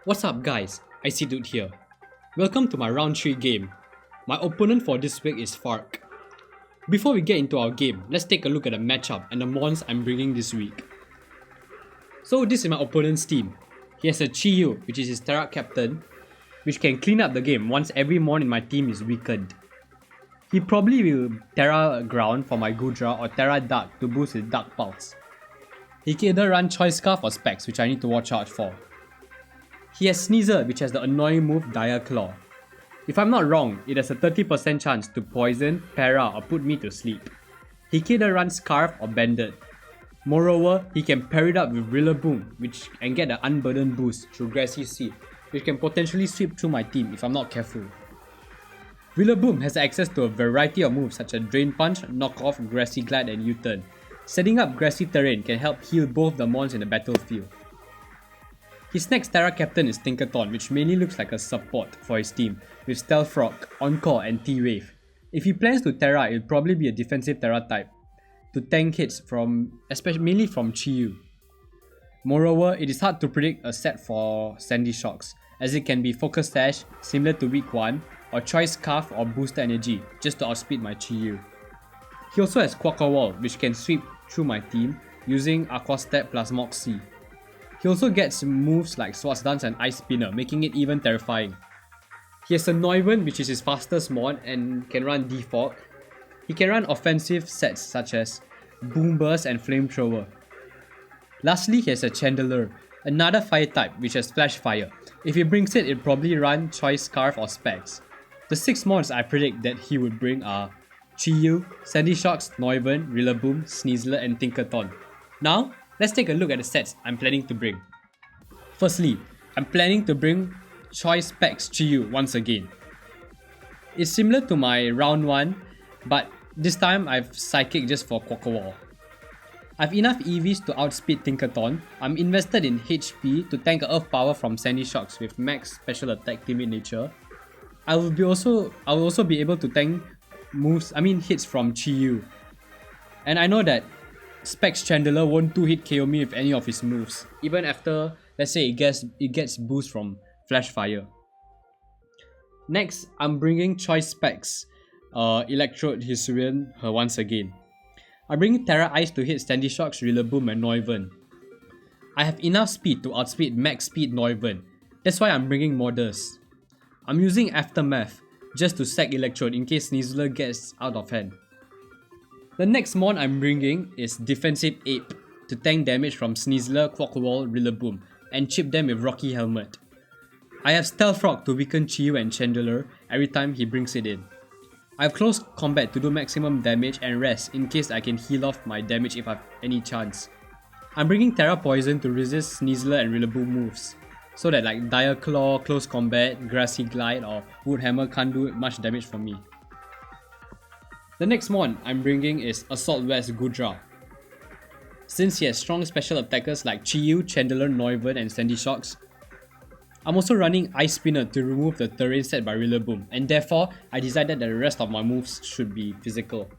What's up guys, Icy Dude here. Welcome to my round 3 game. My opponent for this week is Fark. Before we get into our game, let's take a look at the matchup and the mons I'm bringing this week. So this is my opponent's team. He has a Chiyu, which is his Terra captain, which can clean up the game once every mon in my team is weakened. He probably will Terra Ground for my Gudra or Terra Dark to boost his Dark Pulse. He can either run Choice Scarf or Specs, which I need to watch out for. He has Sneasel, which has the annoying move Dire Claw. If I'm not wrong, it has a 30% chance to poison, para or put me to sleep. He can either run Scarf or Bandit. Moreover, he can pair it up with Rillaboom, which can get an unburdened boost through Grassy Sweep, which can potentially sweep through my team if I'm not careful. Rillaboom has access to a variety of moves such as Drain Punch, Knock Off, Grassy Glide and U-Turn. Setting up grassy terrain can help heal both the mons in the battlefield. His next Terra captain is Tinkaton, which mainly looks like a support for his team, with Stealth Rock, Encore and T-Wave. If he plans to Terra, it'll probably be a defensive Terra type, to tank hits mainly from Chiyu. Moreover, it is hard to predict a set for Sandy Shocks, as it can be Focus Sash, similar to week 1, or Choice Scarf or Booster Energy, just to outspeed my Chiyu. He also has Quacker Wall, which can sweep through my team, using Aqua Step plus Moxie. He also gets moves like Swords Dance and Ice Spinner, making it even terrifying. He has a Noivern, which is his fastest mod and can run Defog. He can run offensive sets such as Boom Burst and Flamethrower. Lastly, he has a Chandelier, another fire type which has Flash Fire. If he brings it, it'll probably run Choice Scarf or Specs. The 6 mods I predict that he would bring are Chiyu, Sandy Shocks, Noivern, Rillaboom, Sneasler and Tinkaton. Now, let's take a look at the sets I'm planning to bring. Firstly, I'm planning to bring Choice Specs Chiyu once again. It's similar to my round 1, but this time I've Psychic just for Quacker Wall. I've enough EVs to outspeed Tinkaton. I'm invested in HP to tank Earth Power from Sandy Shocks with max special attack timid nature. I will also be able to tank hits from Chiyu. And I know that Specs Chandelier won't 2-hit KO me with any of his moves, even after, let's say, it gets boost from Flash Fire. Next, I'm bringing Choice Specs, Electrode Hisuian her once again. I'm bringing Terra Ice to hit Sandy Shocks, Rillaboom and Noivern. I have enough speed to outspeed max speed Noivern, that's why I'm bringing Modest. I'm using Aftermath just to sack Electrode in case Sneasler gets out of hand. The next mon I'm bringing is Defensive Ape to tank damage from Sneasler, Quackawall, Rillaboom and chip them with Rocky Helmet. I have Stealth Rock to weaken Chiyu and Chandelier every time he brings it in. I have Close Combat to do maximum damage and rest in case I can heal off my damage if I have any chance. I'm bringing Terra Poison to resist Sneasler and Rillaboom moves, so that like Dire Claw, Close Combat, Grassy Glide or Wood Hammer can't do much damage for me. The next mon I'm bringing is Assault West Gudra. Since he has strong special attackers like Chiyu, Chandelier, Noivern and Sandy Shocks, I'm also running Ice Spinner to remove the terrain set by Rillaboom, and therefore I decided that the rest of my moves should be physical.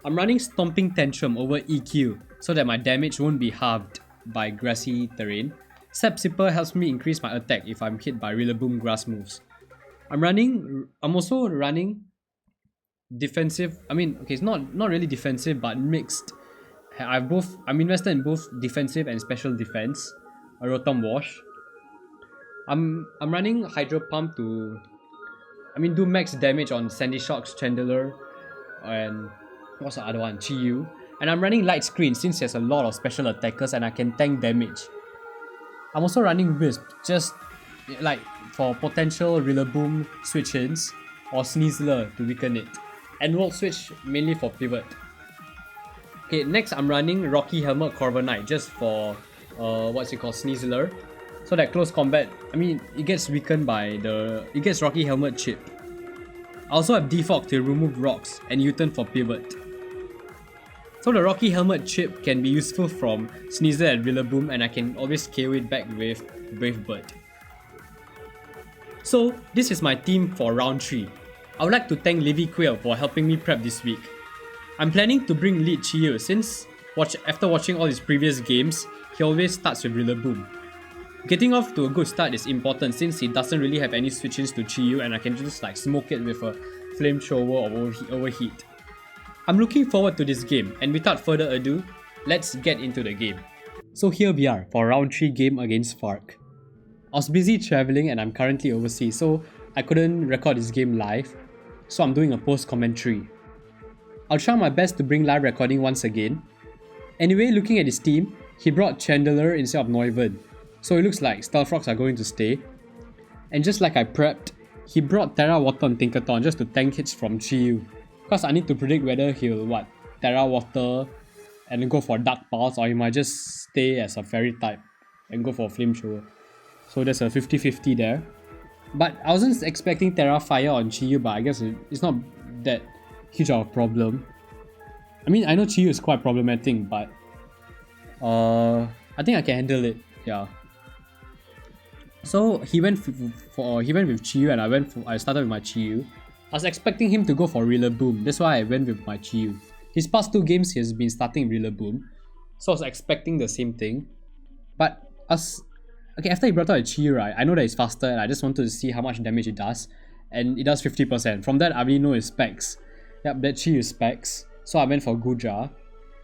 I'm running Stomping Tantrum over EQ so that my damage won't be halved by grassy terrain. Sap Sipper helps me increase my attack if I'm hit by Rillaboom grass moves. I'm also running defensive, it's not really defensive but mixed. I'm invested in both defensive and special defense, a Rotom Wash. I'm running Hydro Pump to do max damage on Sandy Shocks, Chandelier and what's the other one? Chiyu. And I'm running Light Screen since there's a lot of special attackers and I can tank damage. I'm also running Wisp just like for potential Rillaboom switch-ins or Sneasler to weaken it. And Volt Switch mainly for pivot. Okay, next I'm running Rocky Helmet Corviknight just for Sneasler. So that close combat, it gets weakened by it gets Rocky Helmet chip. I also have Defog to remove rocks and U-turn for pivot. So the Rocky Helmet chip can be useful from Sneasler and Rillaboom and I can always KO it back with Brave Bird. So this is my team for round 3. I would like to thank Livy Quail for helping me prep this week. I'm planning to bring lead Chiyu since after watching all his previous games, he always starts with Rillaboom. Getting off to a good start is important since he doesn't really have any switch-ins to Chiyu and I can just like smoke it with a flamethrower or overheat. I'm looking forward to this game, and without further ado, let's get into the game. So here we are for round 3 game against Fark. I was busy travelling and I'm currently overseas, so I couldn't record this game live, so I'm doing a post commentary. I'll try my best to bring live recording once again. Anyway, looking at his team, he brought Chandler instead of Neuven, so it looks like Stealth Rocks are going to stay. And just like I prepped, he brought Terra Water and Tinkaton just to tank hits from Chiyu, because I need to predict whether he'll Terra Water and then go for Dark Pulse, or he might just stay as a Fairy type and go for Flamethrower. So there's a 50-50 there. But I wasn't expecting Terra Fire on Chiyu, but I guess it's not that huge of a problem. I mean, I know Chiyu is quite problematic, but I think I can handle it. Yeah. So he went with Chiyu, and I started with my Chiyu. I was expecting him to go for Rillaboom, that's why I went with my Chiyu. His past 2 games he has been starting Rillaboom, so I was expecting the same thing. But after he brought out a Chiyu, right, I know that it's faster and I just wanted to see how much damage it does. And it does 50%. From that I already know his specs. Yep, that Chiyu is specs. So I went for Guja,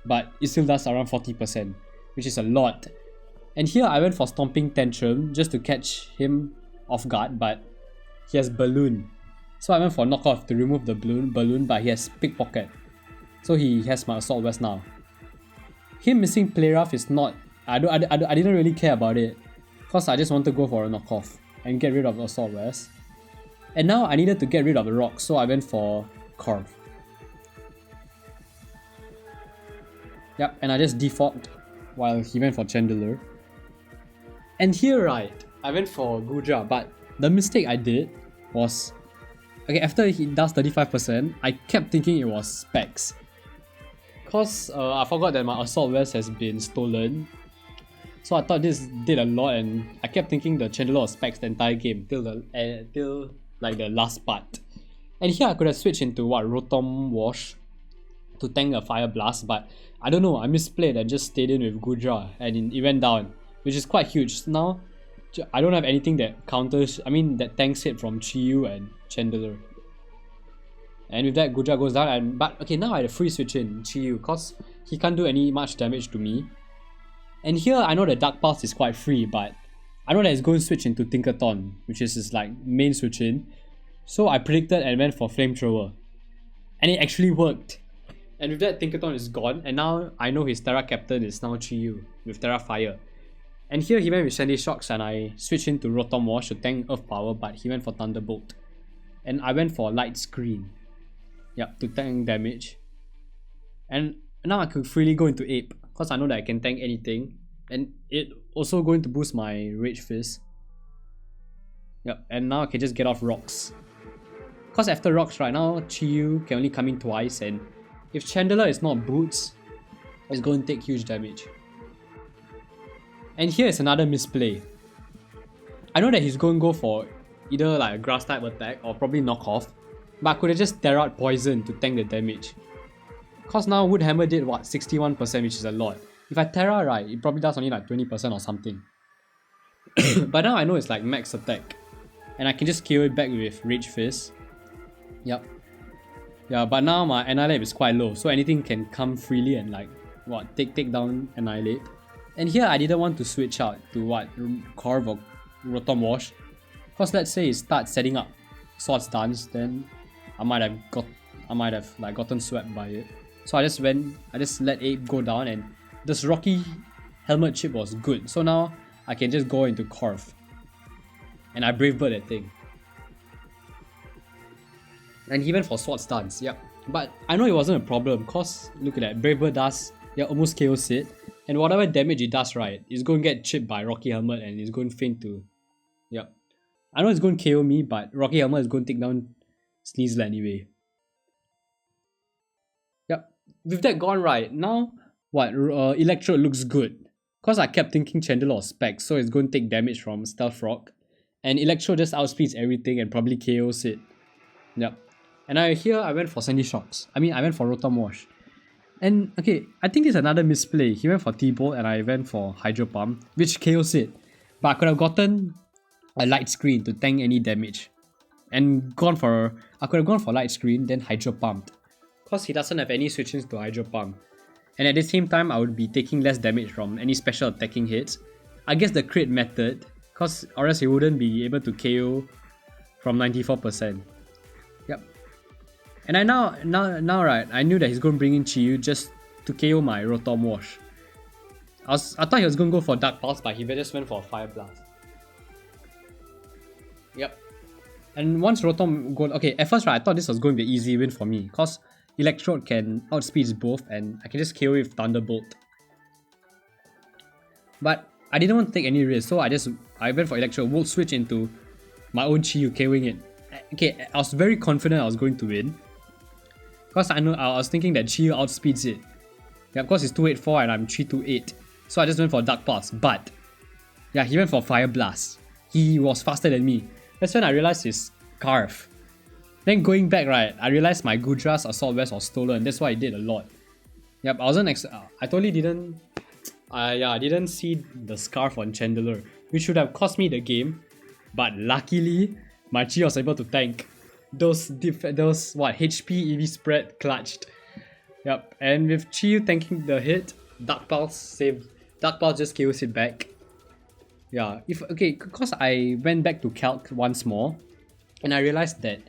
but it still does around 40%, which is a lot. And here I went for Stomping Tantrum just to catch him off guard, but he has Balloon. So I went for Knockoff to remove the balloon, but he has Pickpocket. So he has my Assault Vest now. Him missing Play Rough is not... I didn't really care about it, because I just wanted to go for a Knockoff and get rid of the Assault Vest. And now I needed to get rid of the Rock, so I went for Carve. Yep, and I just defaulted while he went for Chandelier. And here, right, I went for Guja, but the mistake I did was... Okay, after he does 35%, I kept thinking it was specs. Cause I forgot that my Assault Vest has been stolen. So I thought this did a lot, and I kept thinking the Chandelier was specs the entire game till the last part. And here I could have switched into Rotom Wash to tank a Fire Blast, but I don't know, I misplayed and just stayed in with Guja and it went down, which is quite huge. So now I don't have anything that that tanks hit from Chiyu and Chandelier. And with that, Guja goes down, but okay, now I had a free switch in Chiyu because he can't do any much damage to me. And here I know the Dark Pulse is quite free, but I know that it's going to switch into Tinkaton, which is his main switch in. So I predicted and went for Flamethrower. And it actually worked. And with that, Tinkaton is gone, and now I know his Terra Captain is now Chiyu with Terra Fire. And here he went with Sandy Shocks, and I switched into Rotom Wash to tank Earth Power, but he went for Thunderbolt. And I went for Light Screen. Yep, to tank damage. And now I could freely go into Ape, because I know that I can tank anything. And it also going to boost my Rage Fist. Yep, and now I can just get off Rocks. Because after Rocks right now, Chiyu can only come in twice, and if Chandelier is not Boots, it's going to take huge damage. And here is another misplay. I know that he's going to go for either a Grass type attack or probably Knockoff, but I could have just Terra out Poison to tank the damage. Cause now Wood Hammer did 61%, which is a lot. If I Terra right, it probably does only 20% or something. But now I know it's max attack, and I can just KO it back with Rage Fist. Yep. Yeah, but now my Annihilate is quite low, so anything can come freely and take down Annihilate. And here I didn't want to switch out to Carve or Rotom Wash, cause let's say it starts setting up Swords Dance, then I might have gotten swept by it. So I just let Ape go down, and this Rocky Helmet chip was good. So now I can just go into Carve, and I Brave Bird that thing. And he went for Sword Stance, yep. But I know it wasn't a problem, cause look at that, Brave Bird does almost KOs it. And whatever damage it does right, it's going to get chipped by Rocky Helmet and it's going to faint to... Yep. I know it's going to KO me, but Rocky Helmet is going to take down Sneasel anyway. Yep. With that gone right, now Electrode looks good. Cause I kept thinking Chandelier or Specs, so it's going to take damage from Stealth Rock. And Electrode just outspeeds everything and probably KOs it. Yep. And I went for Sandy Shocks. I went for Rotom Wash. And okay, I think it's another misplay. He went for T-Bolt and I went for Hydro Pump, which KOs it. But I could have gotten a light screen to tank any damage. And I could have gone for light screen, then hydro pumped. Because he doesn't have any switches to hydro pump. And at the same time, I would be taking less damage from any special attacking hits. I guess the crit method, because or else he wouldn't be able to KO from 94%. Yep. And I now right, I knew that he's going to bring in Chiyu just to KO my Rotom Wash. I thought he was going to go for Dark Pulse, but he just went for Fire Blast. Yep. And once Rotom go... Okay, at first right, I thought this was going to be an easy win for me, because Electrode can outspeed both and I can just KO with Thunderbolt. But I didn't want to take any risk, so I went for Electrode, Volt Switch into my own Chiyu, KOing it. Okay, I was very confident I was going to win. Because I was thinking that Chiyu outspeeds it. Yeah, of course it's 284 and I'm 328. So I just went for Dark Pulse, but yeah, he went for Fire Blast. He was faster than me. That's when I realized his Scarf. Then going back, right, I realized my Gudra's Assault Vest was stolen. That's why I did a lot. Yep, I totally didn't... I didn't see the Scarf on Chandler, which should have cost me the game. But luckily, my Chi was able to tank. Those HP EV spread clutched. Yep, and with Chi tanking the hit, Dark Pulse just kills it back. Yeah, because I went back to Calc once more, and I realized that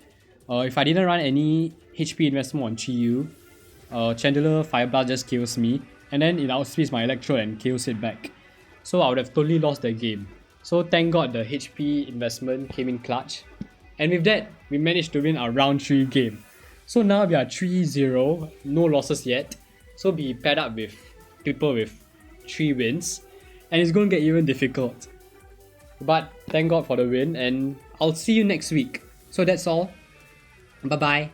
if I didn't run any HP investment on Chiyu, Chandler Fire Blast just kills me, and then it outspeeds my Electro and kills it back. So I would have totally lost the game. So thank God the HP investment came in clutch. And with that, we managed to win our round 3 game. So now we are 3-0, no losses yet. So be paired up with people with 3 wins. And it's going to get even difficult. But thank God for the win, and I'll see you next week. So that's all. Bye bye.